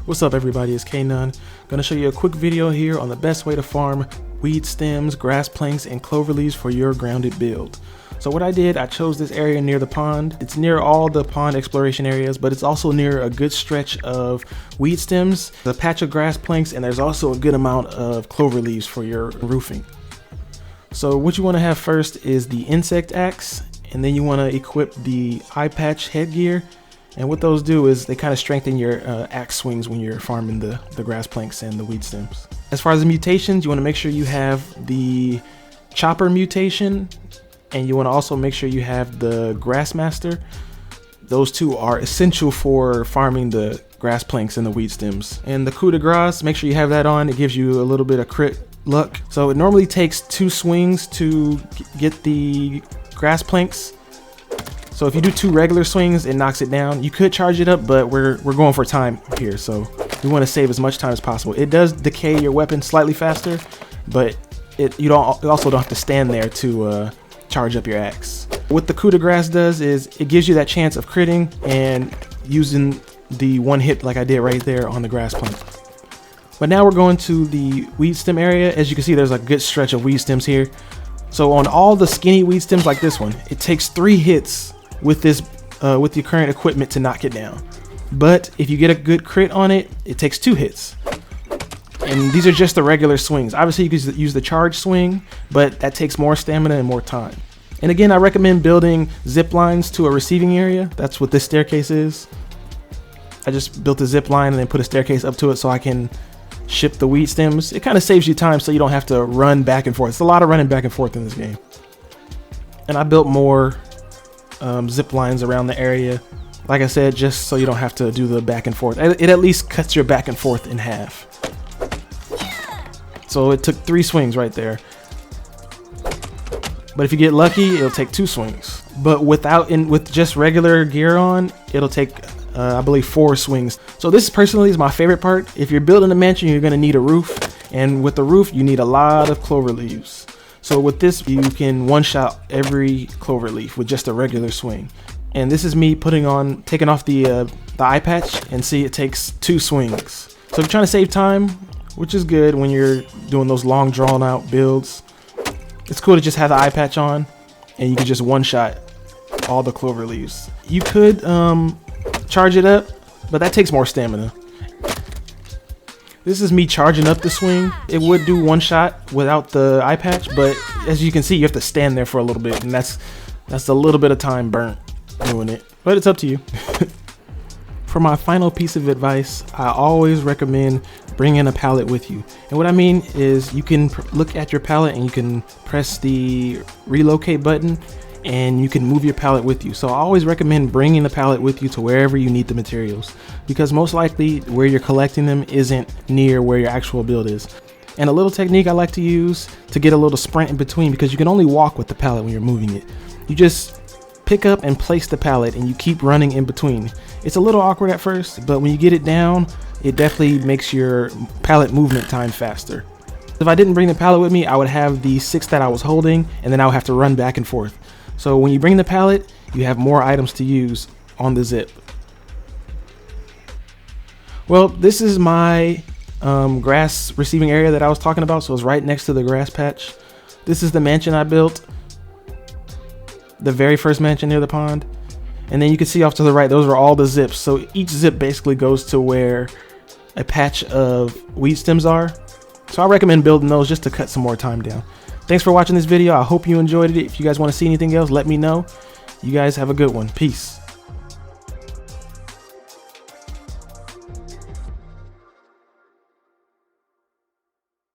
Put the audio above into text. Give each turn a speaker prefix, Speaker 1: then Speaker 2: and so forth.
Speaker 1: What's up everybody, it's K-Nun. Gonna show you a quick video here on the best way to farm weed stems, grass planks, and clover leaves for your grounded build. So what I did, I chose this area near the pond. It's near all the pond exploration areas, but it's also near a good stretch of weed stems, a patch of grass planks, and there's also a good amount of clover leaves for your roofing. So what you want to have first is the insect axe, and then you want to equip the eye patch headgear. And what those do is they kind of strengthen your axe swings when you're farming the grass planks and the weed stems. As far as the mutations, you want to make sure you have the chopper mutation, and you want to also make sure you have the grass master. Those two are essential for farming the grass planks and the weed stems. And the coup de grace, make sure you have that on. It gives you a little bit of crit luck. So it normally takes 2 swings to get the grass planks. So if you do 2 regular swings, it knocks it down. You could charge it up, but we're going for time here, so we want to save as much time as possible. It does decay your weapon slightly faster, but you also don't have to stand there to charge up your axe. What the coup de grace does is it gives you that chance of critting and using the one hit like I did right there on the grass plank. But now we're going to the weed stem area. As you can see, there's a good stretch of weed stems here. So on all the skinny weed stems like this one, it takes 3 hits with this with your current equipment to knock it down. But if you get a good crit on it, it takes 2 hits. And these are just the regular swings. Obviously you could use the charge swing, but that takes more stamina and more time. And again, I recommend building zip lines to a receiving area. That's what this staircase is. I just built a zip line and then put a staircase up to it so I can ship the weed stems. It kind of saves you time so you don't have to run back and forth. It's a lot of running back and forth in this game. And I built more zip lines around the area, like I said, just so you don't have to do the back and forth. It at least cuts your back and forth in half. So it took 3 swings right there, but if you get lucky, it'll take 2 swings. But with just regular gear on, it'll take I believe 4 swings. So this personally is my favorite part. If you're building a mansion, you're going to need a roof, and with the roof you need a lot of clover leaves. So with this, you can one-shot every clover leaf with just a regular swing. And this is me taking off the eye patch, and see, it takes 2 swings. So if you're trying to save time, which is good when you're doing those long drawn-out builds, it's cool to just have the eye patch on, and you can just one-shot all the clover leaves. You could charge it up, but that takes more stamina. This is me charging up the swing. It would do 1 shot without the eye patch, but as you can see, you have to stand there for a little bit, and that's a little bit of time burnt doing it, but it's up to you. For my final piece of advice, I always recommend bringing a pallet with you. And what I mean is you can look at your pallet and you can press the relocate button and you can move your pallet with you. So I always recommend bringing the pallet with you to wherever you need the materials, because most likely where you're collecting them isn't near where your actual build is. And a little technique I like to use to get a little sprint in between, because you can only walk with the pallet when you're moving it. You just pick up and place the pallet and you keep running in between. It's a little awkward at first, but when you get it down, it definitely makes your pallet movement time faster. If I didn't bring the pallet with me, I would have the 6 that I was holding, and then I would have to run back and forth. So when you bring the pallet, you have more items to use on the zip. Well, this is my grass receiving area that I was talking about. So it's right next to the grass patch. This is the mansion I built, the very first mansion near the pond. And then you can see off to the right, those are all the zips. So each zip basically goes to where a patch of weed stems are. So I recommend building those just to cut some more time down. Thanks for watching this video. I hope you enjoyed it. If you guys want to see anything else, let me know. You guys have a good one. Peace.